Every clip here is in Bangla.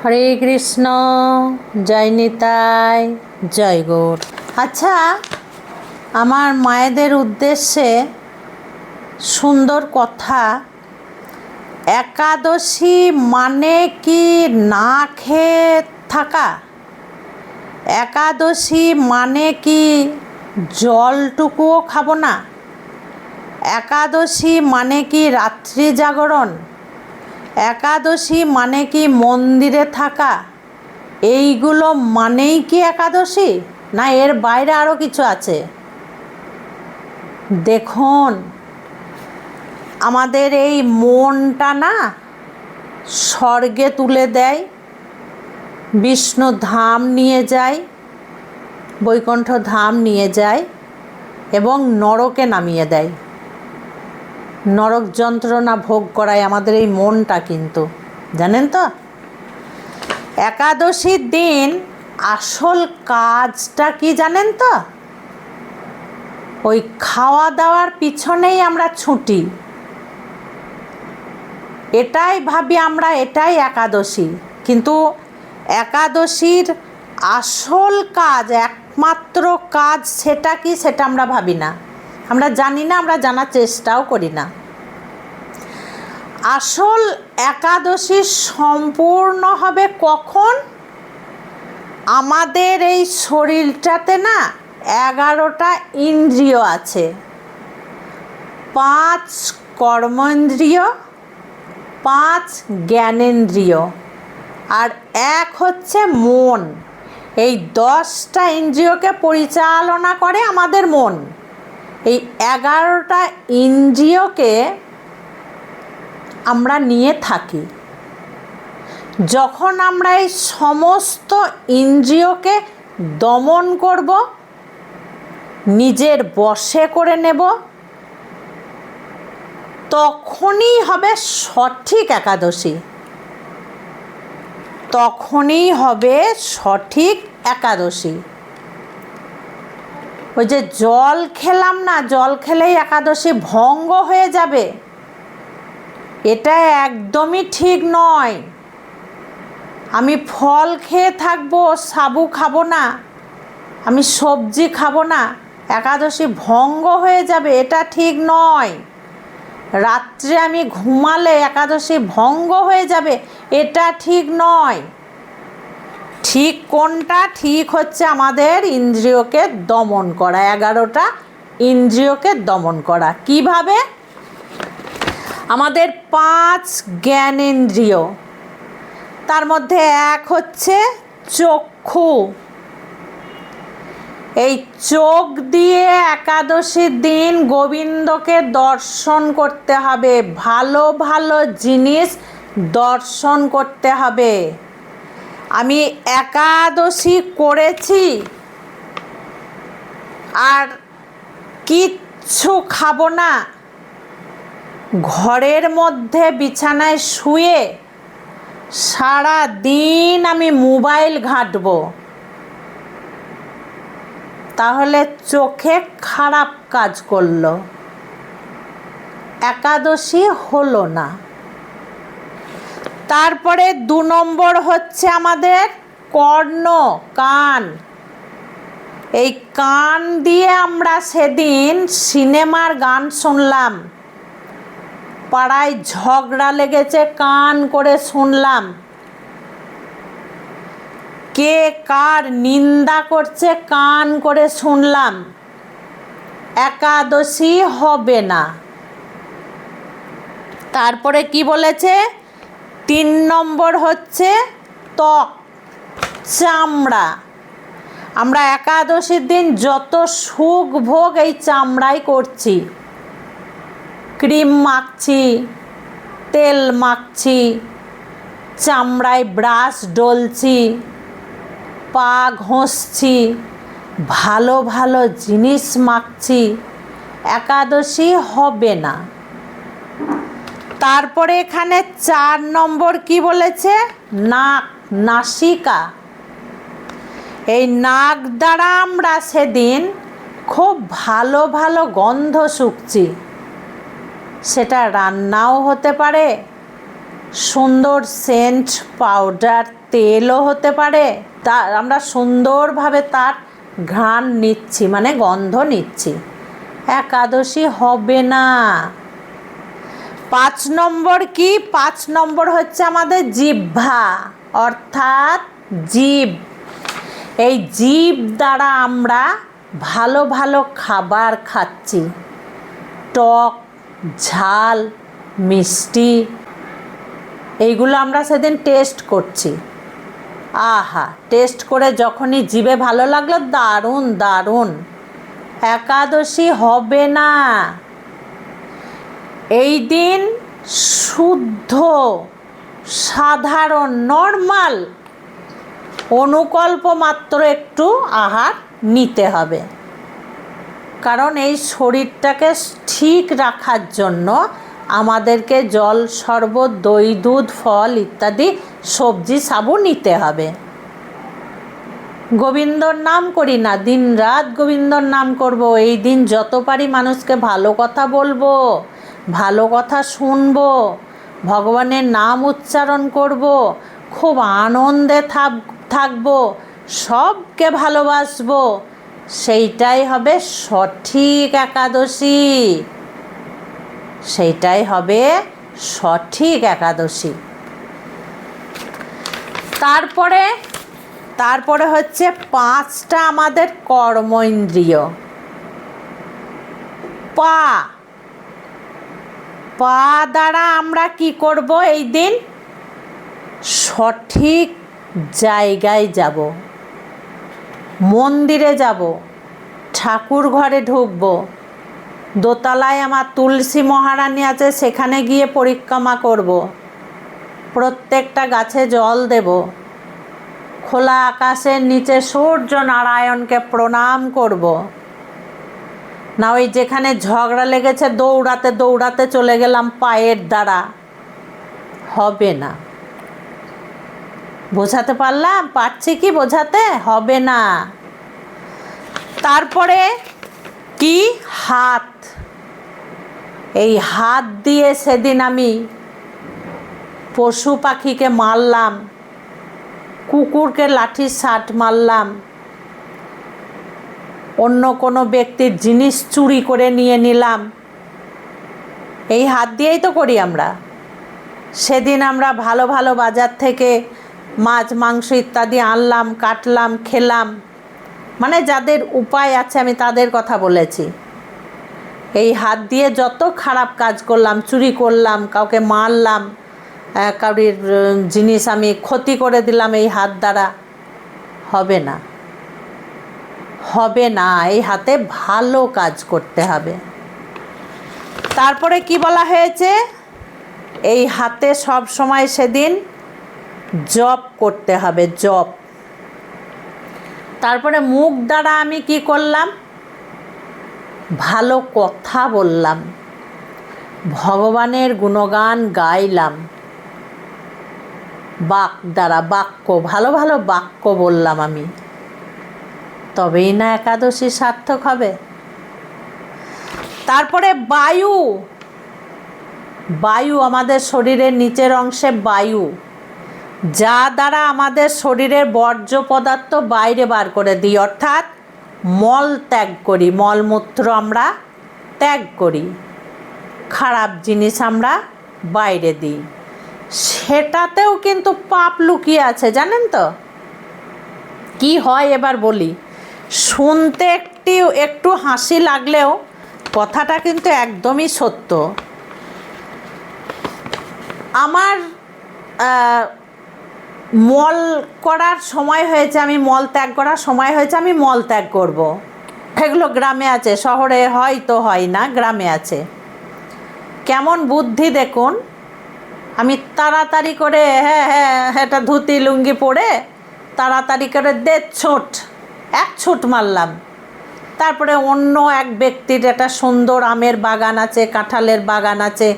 হরে কৃষ্ণ, জয় নিতাই, জয় গৌর। আচ্ছা, আমার মায়েদের উদ্দেশ্যে সুন্দর কথা। একাদশী মানে কি না খেয়ে থাকা? একাদশী মানে কি জলটুকুও খাবো না? একাদশী মানে কি রাত্রি জাগরণ? একাদশী মানে কি মন্দিরে থাকা? এইগুলো মানেই কি একাদশী, না এর বাইরে আরও কিছু আছে? দেখুন, আমাদের এই মনটা না স্বর্গে তুলে দেয়, বিষ্ণু ধাম নিয়ে যায়, বৈকুণ্ঠ ধাম নিয়ে যায় এবং নরকে নামিয়ে দেয়। নরক যন্ত্রণা ভোগ করায় আমাদের এই মনটা, কিন্তু জানেন তো? একাদশীর দিন আসল কাজটা কি জানেন তো? ওই খাওয়া দাওয়ার পিছনেই আমরা ছুটি। এটাই ভাবি আমরা, এটাই একাদশী। কিন্তু একাদশীর আসল কাজ, একমাত্র কাজ সেটা কি, সেটা আমরা ভাবি না, আমরা জানি না, আমরা জানার চেষ্টাও করি না। আসল একাদশী সম্পূর্ণ হবে কখন? আমাদের এই শরীরটাতে না 11টা ইন্দ্রিয় আছে। 5 কর্মেন্দ্রিয়, 5 জ্ঞানেন্দ্রিয়, আর 1 হচ্ছে মন। এই 10টা ইন্দ্রিয়কে পরিচালনা করে আমাদের মন। এই 11টা ইন্দ্রিয়কে আমরা নিয়ে থাকি। যখন আমরা এই সমস্ত ইন্দ্রিয়কে দমন করব, নিজের বশে করে নেব, তখনই হবে সঠিক একাদশী। তখনই হবে সঠিক একাদশী। ওই যে জল খেলাম না, জল খেলেই একাদশী ভঙ্গ হয়ে যাবে, এটা একদমই ঠিক নয়। আমি ফল খেয়ে থাকবো, সাবু খাবো না, আমি সবজি খাবো না, একাদশী ভঙ্গ হয়ে যাবে, এটা ঠিক নয়। রাত্রে আমি ঘুমালে একাদশী ভঙ্গ হয়ে যাবে, এটা ঠিক নয়। ঠিক কোনটা? ঠিক হচ্ছে আমাদের ইন্দ্রিয়কে দমন করা, 11টা ইন্দ্রিয়কে দমন করা। কিভাবে? আমাদের 5 জ্ঞানেন্দ্রিয়, তার মধ্যে 1 হচ্ছে চক্ষু। এই চোখ দিয়ে একাদশীর দিন গোবিন্দকে দর্শন করতে হবে, ভালো ভালো জিনিস দর্শন করতে হবে। আমি একাদশী করেছি আর কিচ্ছু খাবো না, ঘরের মধ্যে বিছানায় শুয়ে সারা দিন আমি মোবাইল ঘাঁটবো, তাহলে চোখে খারাপ কাজ করলো, একাদশী হলো না। তারপরে 2 নম্বর হচ্ছে আমাদের কর্ণ, কান। এই কান দিয়ে আমরা সেদিন সিনেমার গান শুনলাম, পাড়ায় ঝগড়া লেগেছে, কান করে শুনলাম, কে কার নিন্দা করছে, কান করে শুনলাম, একাদশী হবে না। তারপরে কি বলেছে? 3 নম্বর হচ্ছে ত্বক, চামড়া। আমরা একাদশীর দিন যত সুখ ভোগ এই চামড়াই করছি, ক্রিম মাখছি, তেল মাখছি, চামড়ায় ব্রাশ ডলছি, পা ঘষছি, ভালো ভালো জিনিস মাখছি, একাদশী হবে না। তারপরে এখানে 4 নম্বর কি বলেছে? নাক, নাসিকা। এই নাক দ্বারা আমরা সেদিন খুব ভালো ভালো গন্ধ শুঁকছি, সেটা রান্নাও হতে পারে, সুন্দর সেন্ট পাউডার তেলও হতে পারে, আমরা সুন্দরভাবে তার ঘ্রাণ নিচ্ছি, মানে গন্ধ নিচ্ছি, একাদশী হবে না। 5 নম্বর কি? 5 নম্বর হচ্ছে আমাদের জিহ্বা, অর্থাৎ জীব। এই জীব দ্বারা আমরা ভালো ভালো খাবার খাচ্ছি, টক, ঝাল, মিষ্টি, এইগুলো আমরা সেদিন টেস্ট করছি। আহা, টেস্ট করে যখনই জিভে ভালো লাগলো, দারুণ দারুণ, একাদশী হবে না। এই দিন শুদ্ধ, সাধারণ, নর্মাল, অনুকল্প মাত্র একটু আহার নিতে হবে। কারণ এই শরীরটাকে ঠিক রাখার জন্য আমাদেরকে জল, শরবত, দই, দুধ, ফল ইত্যাদি সবজি সাবু নিতে হবে। গোবিন্দর নাম করি না, দিন রাত গোবিন্দর নাম করব। এই দিন যত পারি মানুষকে ভালো কথা বলবো, ভালো কথা শুনবো, ভগবানের নাম উচ্চারণ করব, খুব আনন্দে থাকবো, সবকে ভালোবাসবো, সেইটাই হবে সঠিক একাদশী, সেইটাই হবে সঠিক একাদশী। তারপরে হচ্ছে 5টা আমাদের কর্ম ইন্দ্রিয়। পা দ্বারা আমরা কি করব? এই দিন সঠিক জায়গায় যাব, মন্দিরে যাব, ঠাকুর ঘরে ঢুকব, দোতলায় আমার তুলসী মহারানী আছে, সেখানে গিয়ে পরিক্রমা করব, প্রত্যেকটা গাছে জল দেব, খোলা আকাশের নিচে সূর্য নারায়ণকে প্রণাম করব। না ওই যেখানে ঝগড়া লেগেছে দৌড়াতে দৌড়াতে চলে গেলাম পায়ের দ্বারা, হবে না। বোঝাতে পারলাম? পারছি কি বোঝাতে? হবে না। তারপরে কি? হাত। এই হাত দিয়ে সেদিন আমি পশু পাখিকে মারলাম, কুকুরকে লাঠির শাট মারলাম, অন্য কোনো ব্যক্তির জিনিস চুরি করে নিয়ে নিলাম, এই হাত দিয়েই তো করি আমরা। সেদিন আমরা ভালো ভালো বাজার থেকে মাছ, মাংস ইত্যাদি আনলাম, কাটলাম, খেলাম, মানে যাদের উপায় আছে আমি তাদের কথা বলেছি। এই হাত দিয়ে যত খারাপ কাজ করলাম, চুরি করলাম, কাউকে মারলাম, কারোর জিনিস আমি ক্ষতি করে দিলাম এই হাত দ্বারা, হবে না, হবে না। এই হাতে ভালো কাজ করতে হবে। তারপরে কি বলা হয়েছে? এই হাতে সব সময় সেদিন জপ করতে হবে, জপ। তারপরে মুখ দ্বারা আমি কি করলাম? ভালো কথা বললাম, ভগবানের গুণগান গাইলাম, বাক দ্বারা বাক্য, ভালো ভালো বাক্য বললাম আমি, তবেই না একাদশী সার্থক হবে। তারপরে বায়ু, বায়ু আমাদের শরীরের নিচের অংশে বায়ু, যা দ্বারা আমাদের শরীরের বর্জ্য পদার্থ বাইরে বার করে দিই, অর্থাৎ মল ত্যাগ করি, মলমূত্র আমরা ত্যাগ করি, খারাপ জিনিস আমরা বাইরে দিই। সেটাতেও কিন্তু পাপ লুকিয়ে আছে, জানেন তো? কি হয় এবার বলি, শুনতে একটু হাসি লাগলেও কথাটা কিন্তু একদমই সত্য। আমার মল করার সময় হয়েছে, আমি মল ত্যাগ করার সময় হয়েছে, আমি মল ত্যাগ করব। এগুলো গ্রামে আছে, শহরে হয়তো হয় না, গ্রামে আছে। কেমন বুদ্ধি দেখুন, আমি তাড়াতাড়ি করে এটা ধুতি লুঙ্গি পরে তাড়াতাড়ি করে এক ছুট মারলাম। তারপরে অন্য এক ব্যক্তির একটা সুন্দর আমের বাগান আছে, কাঁঠালের বাগান আছে,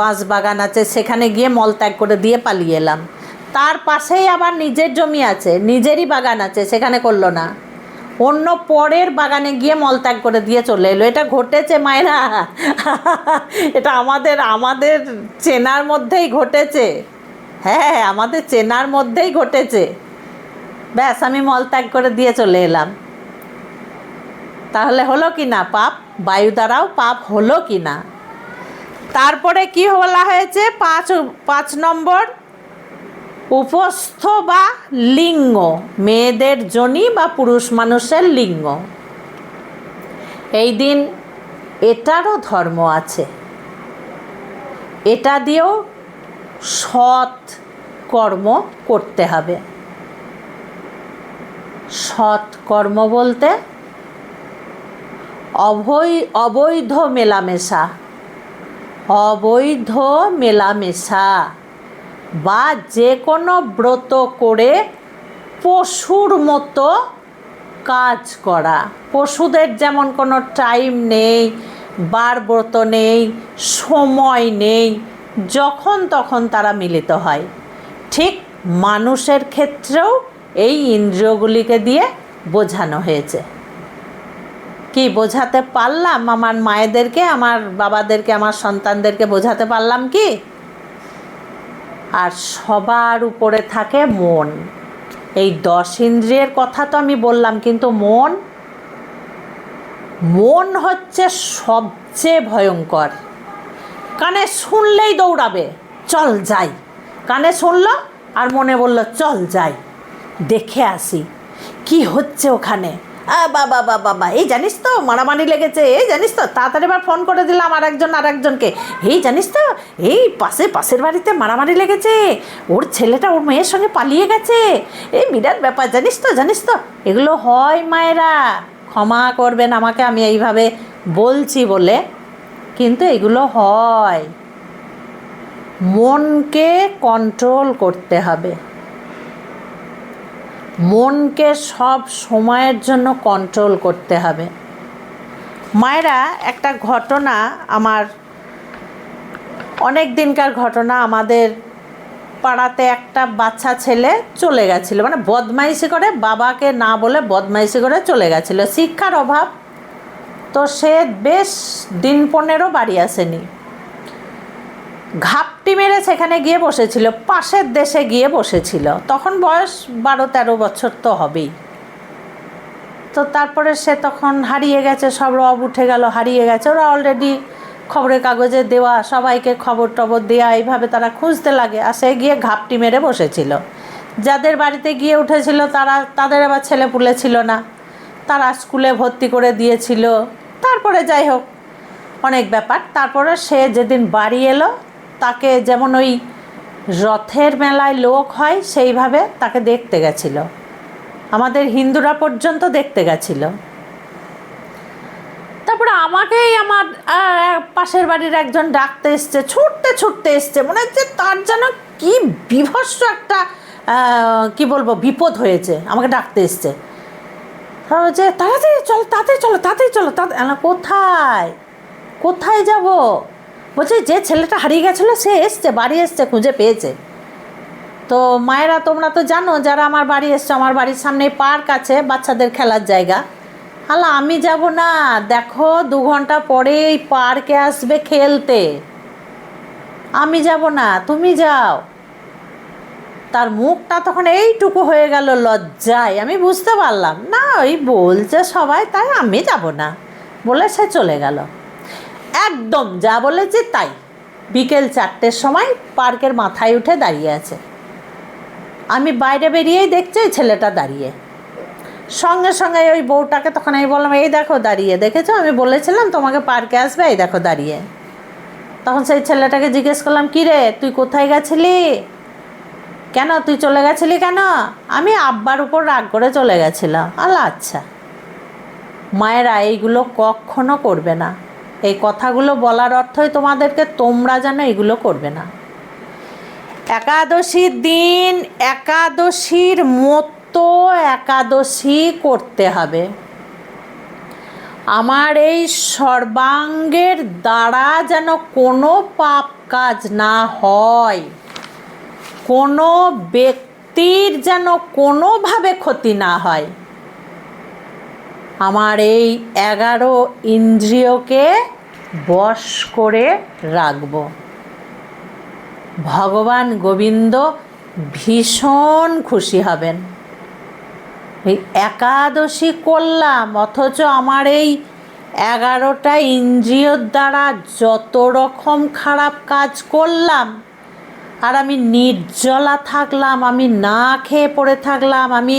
বাঁশ বাগান আছে, সেখানে গিয়ে মলত্যাগ করে দিয়ে পালিয়ে এলাম। তার পাশেই আবার নিজের জমি আছে, নিজেরই বাগান আছে, সেখানে করলো না, অন্য পরের বাগানে গিয়ে মলত্যাগ করে দিয়ে চলে এলো। এটা ঘটেছে মায়েরা, এটা আমাদের চেনার মধ্যেই ঘটেছে। হ্যাঁ, আমাদের চেনার মধ্যেই ঘটেছে। ব্যাস, আমি মলত্যাগ করে দিয়ে চলে এলাম। তাহলে হলো কি না পাপ? বায়ু দ্বারাও পাপ হলো কি না? তারপরে কি বলা হয়েছে? 5 নম্বর, উপস্থ বা লিঙ্গ, মেয়েদের যোনি বা পুরুষ মানুষের লিঙ্গ। এই দিন এটারও ধর্ম আছে। এটা দিয়েও সৎ কর্ম করতে হবে। সৎ কর্ম বলতে অবৈধ মেলামেশা, অবৈধ মেলামেশা বা যে কোনো ব্রত করে পশুর মতো কাজ করা। পশুদের যেমন কোনো টাইম নেই, বার ব্রত নেই, সময় নেই, যখন তখন তারা মিলিত হয়, ঠিক মানুষের ক্ষেত্রেও এই ইন্দ্রিয়গুলিকে দিয়ে বোঝানো হয়েছে। কি বোঝাতে পারলাম? আমার মায়েদেরকে, আমার বাবাদেরকে, আমার সন্তানদেরকে বোঝাতে পারলাম কি? আর সবার উপরে থাকে মন। এই 10 ইন্দ্রিয়ের কথা তো আমি বললাম, কিন্তু মন হচ্ছে সবচেয়ে ভয়ঙ্কর। কানে শুনলেই দৌড়াবে, চল যাই। কানে শুনলো আর মনে বলল চল যাই, দেখে আসি কি হচ্ছে ওখানে। বাবা বাবা বাবা, এই জানিস তো মারামারি লেগেছে, এই জানিস তো, তাড়াতাড়ি এবার ফোন করে দিলাম আরেকজনকে, এই জানিস তো এই পাশের বাড়িতে মারামারি লেগেছে, ওর ছেলেটা ওর মেয়ের সঙ্গে পালিয়ে গেছে, এই বিরাট ব্যাপার, জানিস তো। এগুলো হয় মায়েরা, ক্ষমা করবেন আমাকে আমি এইভাবে বলছি বলে, কিন্তু এগুলো হয়। মনকে কন্ট্রোল করতে হবে, মনকে সব সময়ের জন্য কন্ট্রোল করতে হবে। মায়েরা, একটা ঘটনা, আমার অনেক দিনকার ঘটনা। আমাদের পাড়াতে একটা বাচ্চা ছেলে চলে গেছিলো, মানে বদমাইশি করে, বাবাকে না বলে বদমাইশি করে চলে গেছিলো, শিক্ষার অভাব। তো সে বেশ দিন 15 বাড়ি আসেনি। ঘাপটি মেরে সেখানে গিয়ে বসেছিল, পাশের দেশে গিয়ে বসেছিল। তখন বয়স 12-13 বছর তো হবেই। তো তারপরে সে তখন হারিয়ে গেছে, সব রব উঠে গেল, হারিয়ে গেছে। ওরা অলরেডি খবরের কাগজে দেওয়া, সবাইকে খবর টবর দেওয়া, এইভাবে তারা খুঁজতে লাগে। আর সে গিয়ে ঘাপটি মেরে বসেছিল। যাদের বাড়িতে গিয়ে উঠেছিল তাদের আবার ছেলেপুলে ছিল না, তারা স্কুলে ভর্তি করে দিয়েছিল। তারপরে যাই হোক, অনেক ব্যাপার। তারপরে সে যেদিন বাড়ি এলো, তাকে যেমন ওই রথের মেলায় লোক হয় সেইভাবে তাকে দেখতে গেছিল। আমাদের হিন্দুরা পর্যন্ত দেখতে গেছিল। তারপরে আমাকেই আমার পাশের বাড়ির একজন ডাকতে এসছে, ছুটতে এসছে, মনে হচ্ছে তার যেন কি বিভৎস একটা কি বলবো বিপদ হয়েছে, আমাকে ডাকতে এসছে। যে তাড়াতাড়ি চলো। কোথায় যাব? বলছে যে ছেলেটা হারিয়ে গেছিলো সে এসছে, বাড়ি এসছে, খুঁজে পেয়েছে। তো মায়েরা, তোমরা তো জানো যারা আমার বাড়ি এসছো, আমার বাড়ির সামনে পার্ক আছে, বাচ্চাদের খেলার জায়গা। আমি যাব না, দেখো 2 ঘন্টা পরে এই পার্কে আসবে খেলতে, আমি যাব না, তুমি যাও। তার মুখটা তখন এইটুকু হয়ে গেল লজ্জায়। আমি বুঝতে পারলাম না, ওই বলছে সবাই, তাই আমি যাব না বলে সে চলে গেল। একদম যা বলেছে তাই। বিকেল 4টের সময় পার্কের মাথায় উঠে দাঁড়িয়ে আছে। আমি বাইরে বেরিয়েই দেখছি ওই ছেলেটা দাঁড়িয়ে। সঙ্গে ওই বউটাকে তখন আমি বললাম, এই দেখো দাঁড়িয়ে, দেখেছো আমি বলেছিলাম তোমাকে পার্কে আসবে, এই দেখো দাঁড়িয়ে। তখন সেই ছেলেটাকে জিজ্ঞেস করলাম, কী রে তুই কোথায় গেছিলি, কেন তুই চলে গেছিলি কেন? আমি আব্বার উপর রাগ করে চলে গেছিলাম। আচ্ছা। মায়েরা, এইগুলো কখনো করবে না। এই কথাগুলো বলার অর্থই তোমাদেরকে, তোমরা যেন এগুলো করবে না। একাদশীর দিন একাদশীর মতো একাদশী করতে হবে। আমার এই সর্বাঙ্গের দ্বারা যেন কোনো পাপ কাজ না হয়, কোনো ব্যক্তির যেন কোনোভাবে ক্ষতি না হয়। আমার এই 11 ইন্দ্রিয়কে বশ করে রাখব। ভগবান গোবিন্দ ভীষণ খুশি হবেন। এই একাদশী করলাম, অথচ আমার এই 11টা ইন্দ্রিয়র দ্বারা যত রকম খারাপ কাজ করলাম, আর আমি নির্জলা থাকলাম, আমি না খেয়ে পড়ে থাকলাম, আমি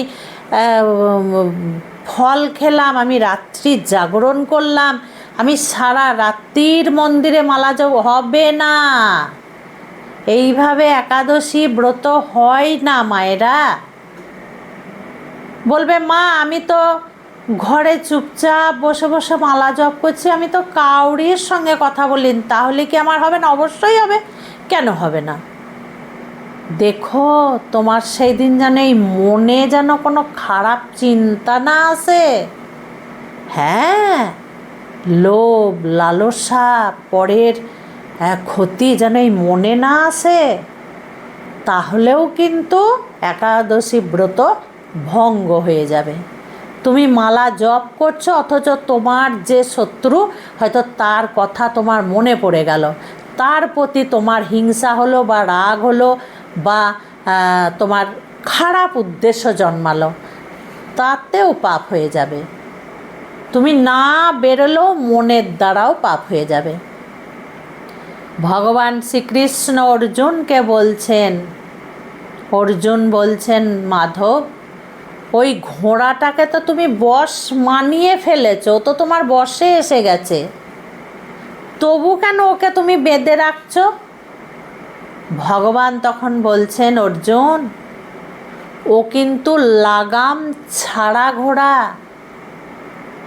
ফল খেলাম, আমি রাত্রি জাগরণ করলাম, আমি সারা রাত্রির মন্দিরে মালা জপ, হবে না। এইভাবে একাদশী ব্রত হয় না মায়েরা। বলবে মা আমি তো ঘরে চুপচাপ বসে বসে মালা জপ করছি, আমি তো কাউরির সঙ্গে কথা বলিনি, তাহলে কি আমার হবে না? অবশ্যই হবে, কেন হবে না? দেখো তোমার সেই দিন যেন এই মনে যেন কোনো খারাপ চিন্তা না আসে। হ্যাঁ, লোভ লালসা পরের ক্ষতি যেন এই মনে না আসে, তাহলেও কিন্তু একাদশী ব্রত ভঙ্গ হয়ে যাবে। তুমি মালা জপ করছো, অথচ তোমার যে শত্রু হয়তো তার কথা তোমার মনে পড়ে গেল, তার প্রতি তোমার হিংসা হলো বা রাগ হলো বা তোমার খারাপ উদ্দেশ্য জন্মালো, তাতেও পাপ হয়ে যাবে। তুমি না বেরোলেও মনের দ্বারাও পাপ হয়ে যাবে। ভগবান শ্রীকৃষ্ণ অর্জুনকে বলছেন, অর্জুন বলছেন মাধব, ওই ঘোড়াটাকে তো তুমি বশ মানিয়ে ফেলেছো, তো তোমার বশে এসে গেছে, তবু কেন ওকে তুমি বেঁধে রাখছো? ভগবান তখন বলছেন, অর্জুন ও কিন্তু লাগাম ছাড়া ঘোড়া।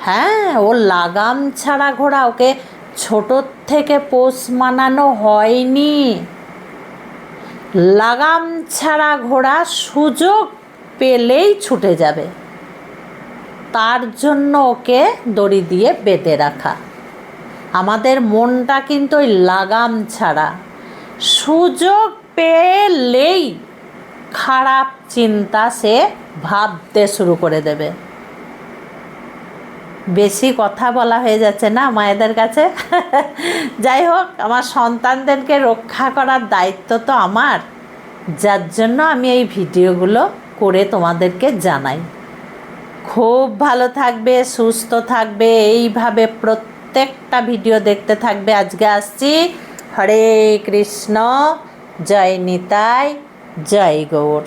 হ্যাঁ, ও লাগাম ছাড়া ঘোড়া, ওকে ছোটোর থেকে পোষ মানানো হয়নি। লাগাম ছাড়া ঘোড়া সুযোগ পেলেই ছুটে যাবে, তার জন্য ওকে দড়ি দিয়ে বেঁধে রাখা। আমাদের মনটা কিন্তু ওই লাগাম ছাড়া, সুযোগ পেলেই খারাপ চিন্তা সে ভাবতে শুরু করে দেবে। বেশি কথা বলা হয়ে যাচ্ছে না মায়েদের কাছে? যাই হোক, আমার সন্তানদেরকে রক্ষা করার দায়িত্ব তো আমার, যার জন্য আমি এই ভিডিওগুলো করে তোমাদেরকে জানাই। খুব ভালো থাকবে, সুস্থ থাকবে, এইভাবে প্রত্যেকটা ভিডিও দেখতে থাকবে। আজকে আসছি। হরে কৃষ্ণ, জয় নিতাই, জয় গৌর।